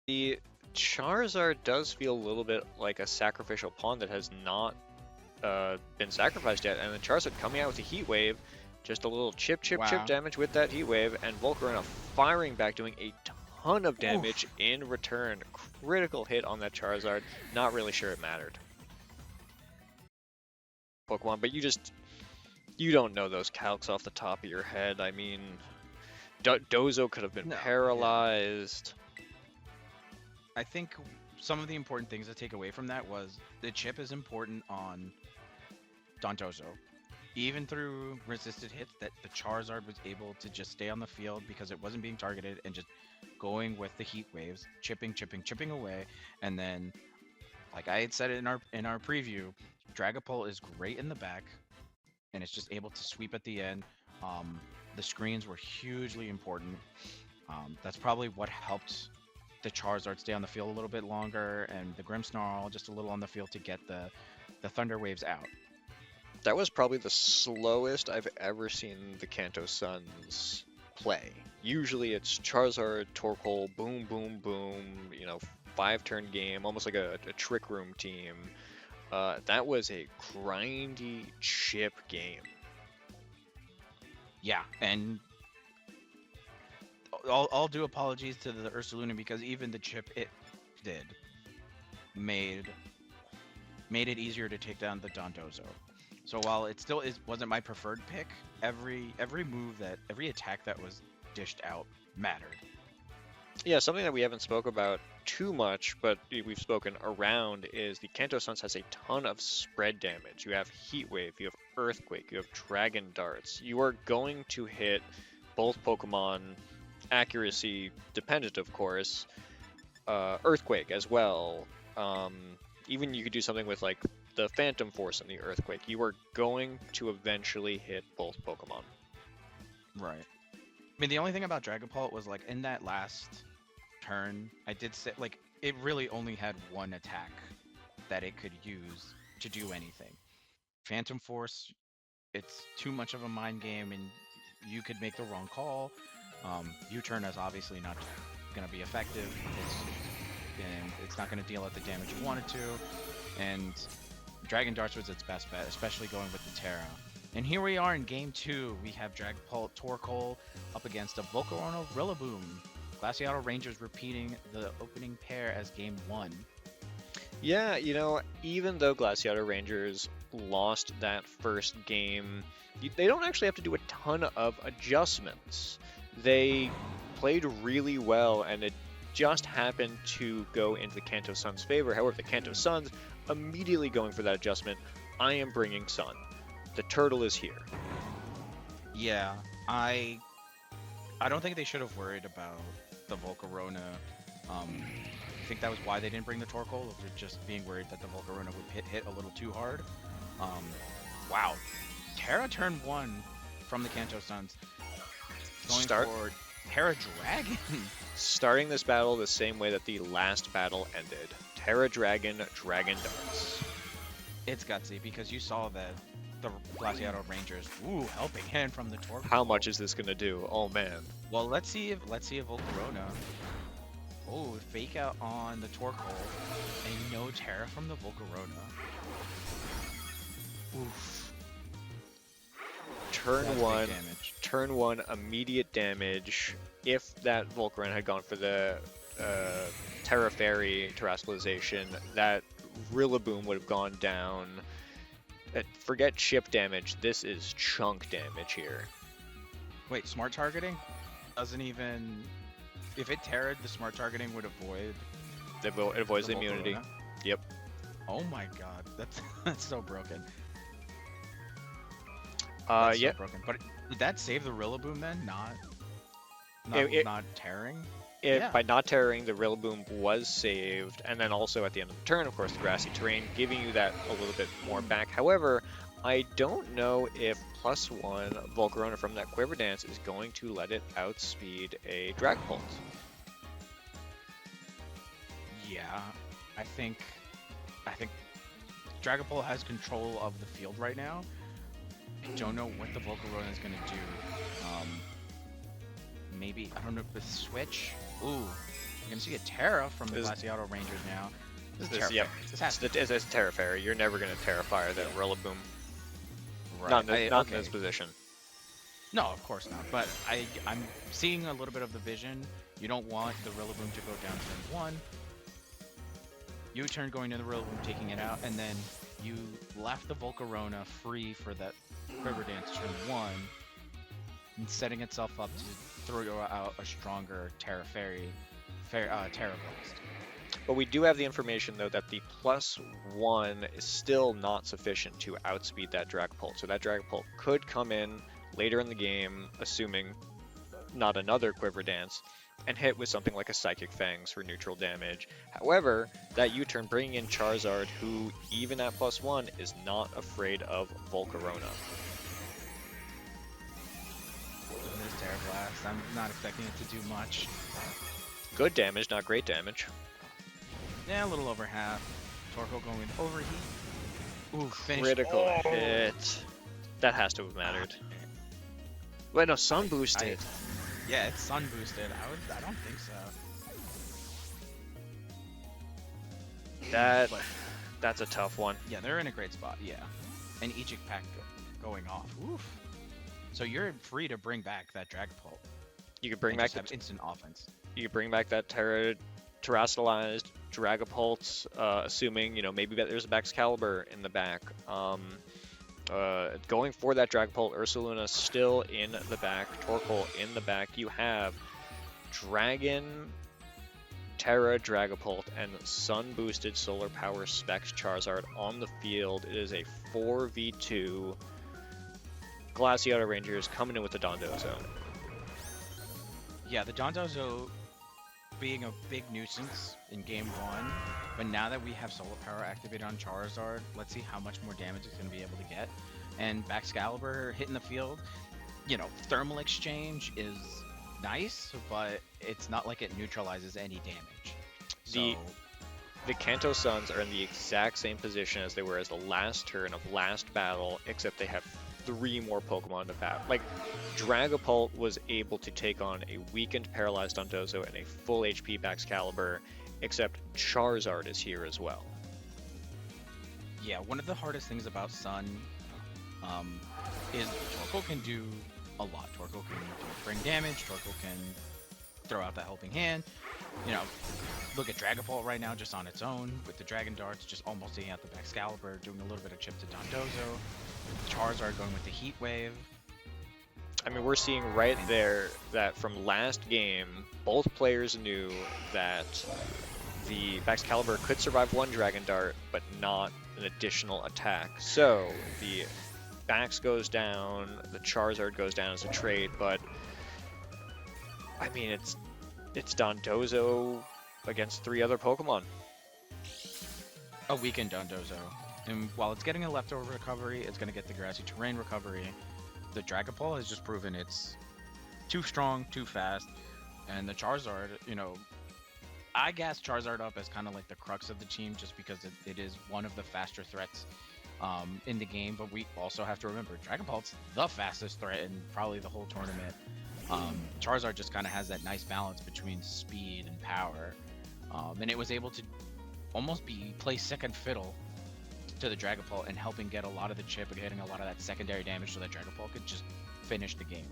The Charizard does feel a little bit like a sacrificial pawn that has not been sacrificed yet, and the Charizard coming out with a Heat Wave, just a little chip Wow. damage with that Heat Wave, and Volcarona firing back, doing a ton of damage Oof. in return. Critical hit on that Charizard. Not really sure it mattered. Pokemon, but you don't know those calcs off the top of your head. I mean, Dozo could have been No. Yeah. paralyzed. I think some of the important things to take away from that was the chip is important on Dondozo. Even through resisted hits, that the Charizard was able to just stay on the field because it wasn't being targeted and just going with the heat waves, chipping away, and then, like I had said it in our preview, Dragapult is great in the back, and it's just able to sweep at the end. The screens were hugely important. That's probably what helped the Charizard stay on the field a little bit longer, and the Grimmsnarl just a little on the field to get the Thunder Waves out. That was probably the slowest I've ever seen the Kanto Suns play. Usually it's Charizard, Torkoal, boom, boom, boom, 5-turn game, almost like a trick room team. That was a grindy chip game. Yeah, and I'll do apologies to the Ursaluna because even the chip it did made it easier to take down the Dondozo. So while it still wasn't my preferred pick, every attack that was dished out mattered. Yeah, something that we haven't spoke about too much, but we've spoken around, is the Kanto Suns has a ton of spread damage. You have Heat Wave, you have Earthquake, you have Dragon Darts. You are going to hit both Pokemon, accuracy dependent, of course. Earthquake as well. Even you could do something with like the Phantom Force and the Earthquake. You are going to eventually hit both Pokemon. Right. I mean, the only thing about Dragapult was like in that last turn, I did say like it really only had one attack that it could use to do anything. Phantom Force, it's too much of a mind game, and you could make the wrong call. U-turn is obviously not going to be effective. And it's not going to deal out the damage you want it to. And Dragon Darts was its best bet, especially going with the Terra. And here we are in Game 2. We have Dragapult Torkoal up against a Volcarona Rillaboom. Glaseado Rangers repeating the opening pair as Game 1. Yeah, even though Glaseado Rangers lost that first game, they don't actually have to do a ton of adjustments. They played really well, and it just happened to go into the Kanto Suns' favor. However, the Kanto Suns immediately going for that adjustment. I am bringing Sun. The turtle is here. Yeah, I don't think they should have worried about the Volcarona. I think that was why they didn't bring the Torkoal. They're just being worried that the Volcarona would hit a little too hard. Wow. Terra turn 1 from the Kanto Suns. Going for Terra Dragon. Starting this battle the same way that the last battle ended. Terra Dragon, Dragon Darts. It's gutsy because you saw that the Glaseado Rangers, helping hand from the Torkoal. How much is this gonna do? Oh man. Well, let's see if Volcarona. Oh, fake out on the Torkoal, and no Terra from the Volcarona. Oof. Turn one, immediate damage. If that Volcarona had gone for the Terra Fairy Terrestrialization, that Rillaboom would have gone down. Forget chip damage, this is chunk damage here. Wait, smart targeting? Doesn't even... If it Terra'd, the smart targeting would avoid... It avoids the immunity. Yep. Oh my god, that's so broken. Yeah. So broken. But did that save the Rillaboom then? Not tearing? By not tearing, the Rillaboom was saved, and then also at the end of the turn, of course, the grassy terrain, giving you that a little bit more back. However, I don't know if +1 Volcarona from that Quiver Dance is going to let it outspeed a Dragapult. Yeah, I think Dragapult has control of the field right now. I don't know what the Volcarona is going to do. Maybe, I don't know, with Switch? Ooh, We're gonna see a Terra from the This- Glaseado Rangers now. This is This, Terra yep. Fairy. This has to It's Terra Fairy. You're never going to Terra Fire that Rillaboom. right. Not, in Okay. this position. No, of course not. But I'm seeing a little bit of the vision. You don't want the Rillaboom to go down turn 1. U-turn going to the Rillaboom, taking it out, and then you left the Volcarona free for that Quiver Dance turn 1, and setting itself up to throw out a stronger Terra Fairy, Terra Blast. But we do have the information, though, that the +1 is still not sufficient to outspeed that Dragapult. So that Dragapult could come in later in the game, assuming not another Quiver Dance, and hit with something like a Psychic Fangs for neutral damage. However, that U-turn bringing in Charizard, who even at +1 is not afraid of Volcarona. This Terra Blast, I'm not expecting it to do much. Good damage, not great damage. Yeah, a little over half. Torkoal going overheat. Ooh, finish. Critical hit. That has to have mattered. Wait, no, Sun boosted. Yeah, it's sun boosted. I don't think so. That's a tough one. Yeah, they're in a great spot. Yeah, and Ejik Pack going off. Oof. So you're free to bring back that Dragapult. You could bring and back just have instant offense. You could bring back that terrestrialized Dragapult, assuming maybe that there's a Baxcalibur in the back. Going for that Dragapult, Ursaluna still in the back, Torkoal in the back. You have Dragon, Terra Dragapult, and Sun boosted Solar Power Specs Charizard on the field. It is a 4v2. Glaseado Rangers coming in with the Dondozo. Yeah, the Dondozo being a big nuisance in game 1, but now that we have Solar Power activated on Charizard, let's see how much more damage it's going to be able to get. And Baxcalibur hitting the field, Thermal Exchange is nice, but it's not like it neutralizes any damage. The Kanto Suns are in the exact same position as they were as the last turn of last battle, except they have 3 more Pokemon to battle. Like, Dragapult was able to take on a weakened Paralyzed Dondozo and a full HP Baxcalibur, except Charizard is here as well. Yeah, one of the hardest things about Sun is Torkoal can do a lot. Torkoal can bring damage, Torkoal can throw out the helping hand. Look at Dragapult right now just on its own with the Dragon Darts, just almost taking out the Baxcalibur, doing a little bit of chip to Dondozo. Charizard going with the Heat Wave. I mean, we're seeing right there that from last game, both players knew that the Baxcalibur could survive one Dragon Dart, but not an additional attack. So the Bax goes down, the Charizard goes down as a trade, but I mean, it's Dondozo against 3 other Pokemon. A weakened Dondozo. And while it's getting a leftover recovery, it's going to get the grassy terrain recovery. The Dragapult has just proven it's too strong, too fast. And the Charizard, I gas Charizard up as kind of like the crux of the team just because it is one of the faster threats in the game. But we also have to remember, Dragapult's the fastest threat in probably the whole tournament. Charizard just kind of has that nice balance between speed and power. And it was able to almost play second fiddle to the Dragapult and helping get a lot of the chip and getting a lot of that secondary damage so that Dragapult could just finish the game.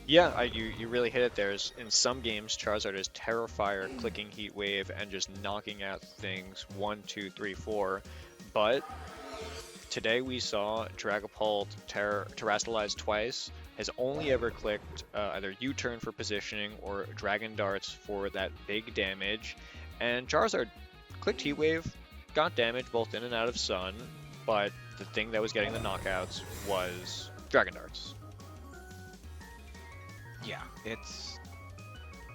Yeah, you really hit it there. In some games, Charizard is Terrafire, clicking Heat Wave, and just knocking out things 1, 2, 3, 4. But today we saw Dragapult Terrestrialized twice, has only ever clicked either U-turn for positioning or Dragon Darts for that big damage. And Charizard clicked Heat Wave, got damage both in and out of Sun, but the thing that was getting the knockouts was Dragon Darts. Yeah, it's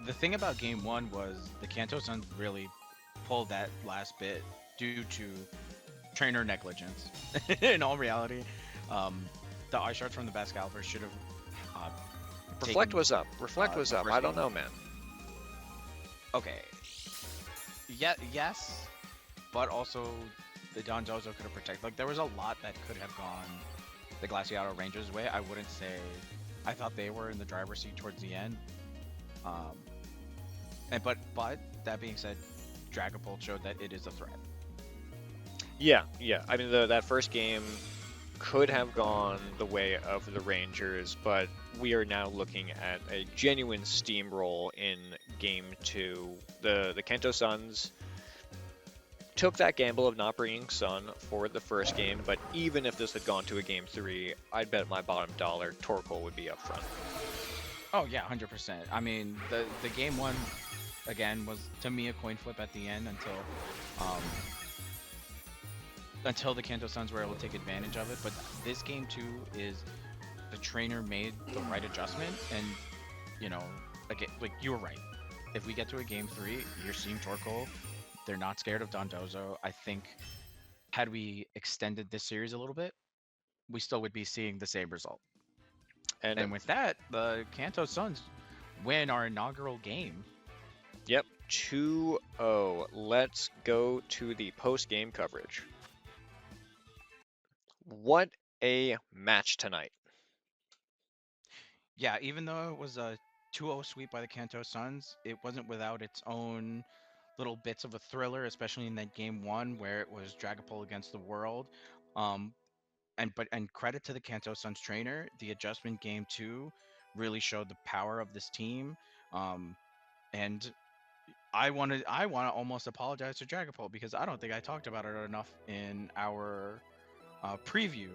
the thing about game 1 was the Kanto Suns really pulled that last bit due to trainer negligence. In all reality, the Ice Shards from the Baxcalibur should have Reflect was up. Reflect was up. I don't know, man. Okay. Yeah, yes, but also the Dondozo could have protected. Like, there was a lot that could have gone the Glaseado Rangers' way. I wouldn't say. I thought they were in the driver's seat towards the end. And but that being said, Dragapult showed that it is a threat. Yeah, yeah. I mean, that first game could have gone the way of the Rangers, but we are now looking at a genuine steamroll in Game 2. The Kanto Suns took that gamble of not bringing Sun for the first game, but even if this had gone to a Game 3, I'd bet my bottom dollar Torkoal would be up front. Oh yeah, 100%. I mean, the game one again was to me a coin flip at the end um until the Kanto Suns were able to take advantage of it. But this game two is the trainer made the right adjustment, and you know, like you were right. If we get to a game three, you're seeing Torkoal. They're not scared of Dondozo. I think had we extended this series a little bit, we still would be seeing the same result. And And with that, the Kanto Suns win our inaugural game. yep, 2-0. Let's go to the post-game coverage. What a match tonight. Yeah, even though it was a 2-0 sweep by the Kanto Suns, it wasn't without its own little bits of a thriller, especially in that game one where it was Dragapult against the world. Um, and credit to the Kanto Suns trainer, the adjustment game two really showed the power of this team. Um, and I want to almost apologize to Dragapult because I don't think I talked about it enough in our preview,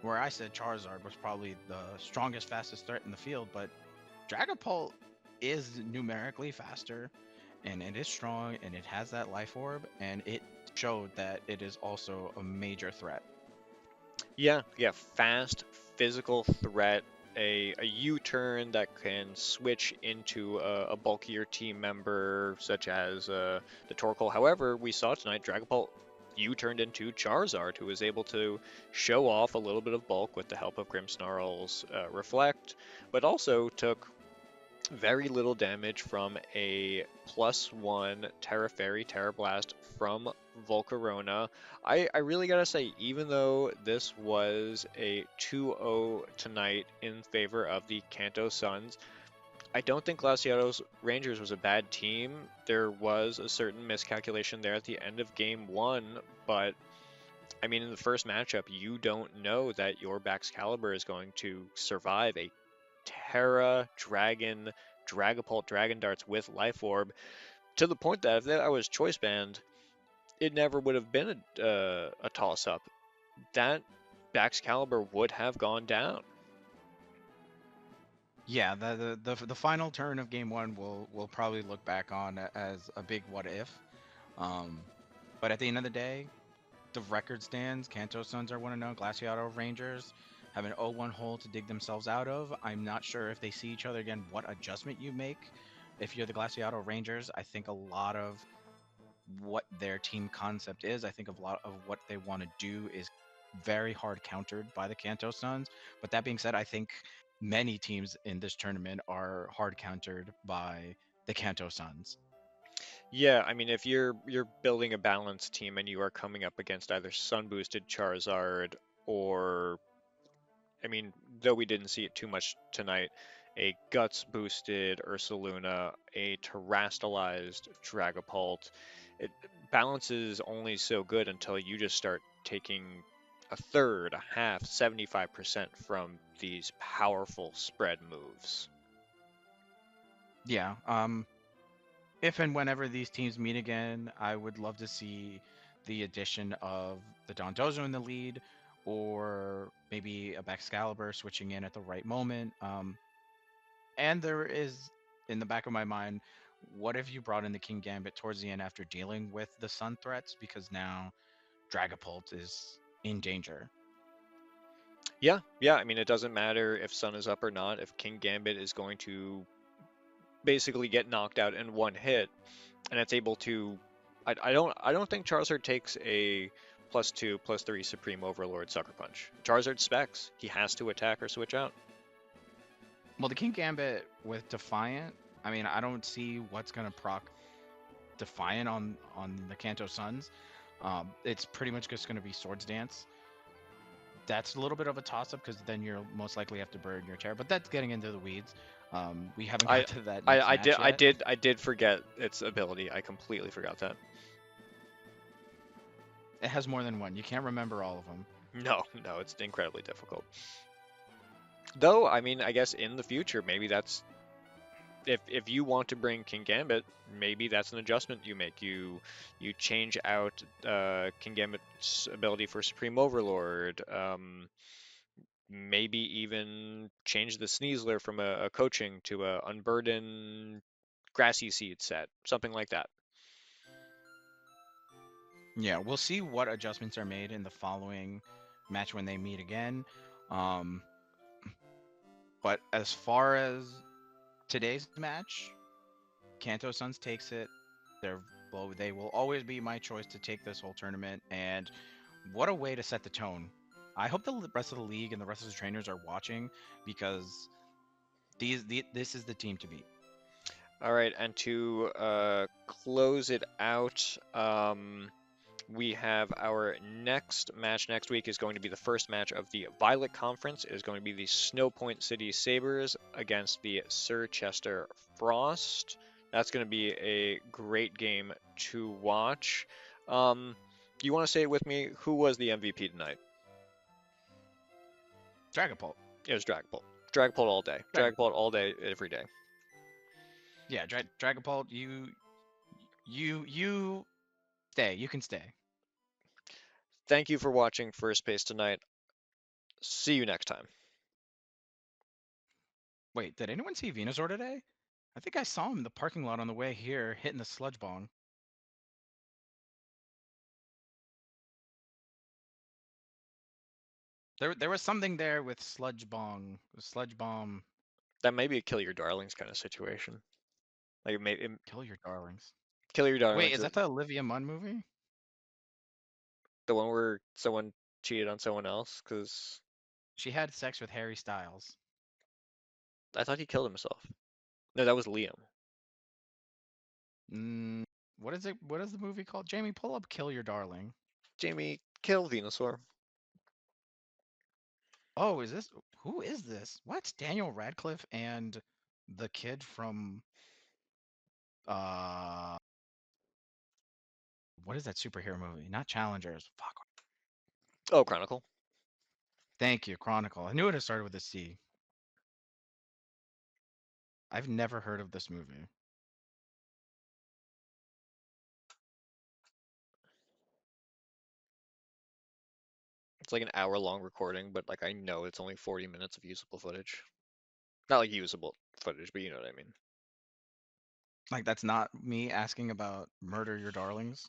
where I said Charizard was probably the strongest, fastest threat in the field, but Dragapult is numerically faster, and it is strong, and it has that life orb, and it showed that it is also a major threat. Yeah, yeah, fast, physical threat, a U-turn that can switch into a bulkier team member, such as the Torkoal. However, we saw tonight Dragapult U-turned into Charizard, who was able to show off a little bit of bulk with the help of Grimmsnarl's Reflect, but also took very little damage from a +1 Terra Fairy, Terra Blast from Volcarona. I really gotta say, even though this was a 2-0 tonight in favor of the Kanto Suns, I don't think Glaseado's Rangers was a bad team. There was a certain miscalculation there at the end of game one, but I mean, in the first matchup, you don't know that your Baxcalibur is going to survive a Terra, Dragon, Dragapult, Dragon Darts with Life Orb, to the point that if that was Choice Band, it never would have been a toss up. That Baxcalibur would have gone down. Yeah, the final turn of game one will probably look back on as a big what if. Um, but at the end of the day, the record stands. Kanto Suns are 1-0. Glaseado Rangers have an 0-1 hole to dig themselves out of. I'm not sure if they see each other again, what adjustment you make. If you're the Glaseado Rangers, I think a lot of what their team concept is, I think a lot of what they want to do is very hard countered by the Kanto Suns. But that being said, I think many teams in this tournament are hard countered by the Kanto Suns. Yeah, I mean, if you're building a balanced team and you are coming up against either Sun boosted Charizard or, I mean, though we didn't see it too much tonight, a Guts boosted Ursaluna, a terrastalized Dragapult. It balance is only so good until you just start taking a third, a half, 75% from these powerful spread moves. Yeah. If and whenever these teams meet again, I would love to see the addition of the Dondozo in the lead, or maybe a Baxcalibur switching in at the right moment. And there is in the back of my mind, what if you brought in the King Gambit towards the end after dealing with the Sun threats, because now Dragapult is in danger. Yeah, yeah, I mean, it doesn't matter if Sun is up or not, if King Gambit is going to basically get knocked out in one hit, and it's able to. I don't think Charizard takes a +2, +3 Supreme Overlord Sucker Punch. Charizard specs. He has to attack or switch out. Well, the King Gambit with Defiant, I mean, I don't see what's gonna proc Defiant on the Kanto Suns. It's pretty much just gonna be Swords Dance. That's a little bit of a toss up because then you'll most likely have to burn your Terra, but that's getting into the weeds. We haven't I got to that I next I did match I yet. did I did forget its ability. I completely forgot that. It has more than one. You can't remember all of them. No, no, it's incredibly difficult. Though, I mean, I guess in the future, maybe that's if you want to bring King Gambit, maybe that's an adjustment you make. You change out King Gambit's ability for Supreme Overlord. Maybe even change the Sneasler from a coaching to a Unburden Grassy Seed set, something like that. Yeah, we'll see what adjustments are made in the following match when they meet again. Um, but as far as today's match, Kanto Suns takes it. They're well, they will always be my choice to take this whole tournament. And what a way to set the tone. I hope the rest of the league and the rest of the trainers are watching because this is the team to beat. All right, and to close it out, we have our next match next week is going to be the first match of the Violet Conference. It is going to be the Snow Point City Sabres against the Sir Chester Frost. That's going to be a great game to watch. Do you want to say it with me? Who was the MVP tonight? Dragapult. It was Dragapult. Dragapult all day. Drag- Dragapult all day, every day. yeah, Dragapult, you stay. You can stay. Thank you for watching First Pace tonight. See you next time. Wait, did anyone see Venusaur today? I think I saw him in the parking lot on the way here, hitting the sludge bong. There was something there with sludge bomb. That may be a kill your darlings kind of situation. Like Kill your darlings. kill your Wait, darlings. is that the Olivia Munn movie? The one where someone cheated on someone else? Because She had sex with Harry Styles. I thought he killed himself. No, that was Liam. Mm, what is it? What is the movie called? Jamie, pull up Kill Your Darling. Jamie, kill Venusaur. Oh, is this? Who is this? What's Daniel Radcliffe and the kid from uh what is that superhero movie? Not Challengers. Fuck. Oh, Chronicle. Thank you, Chronicle. I knew it had started with a C. I've never heard of this movie. It's like an hour-long recording, but like I know it's only 40 minutes of usable footage. Not like usable footage, but you know what I mean. Like that's not me asking about Murder Your Darlings.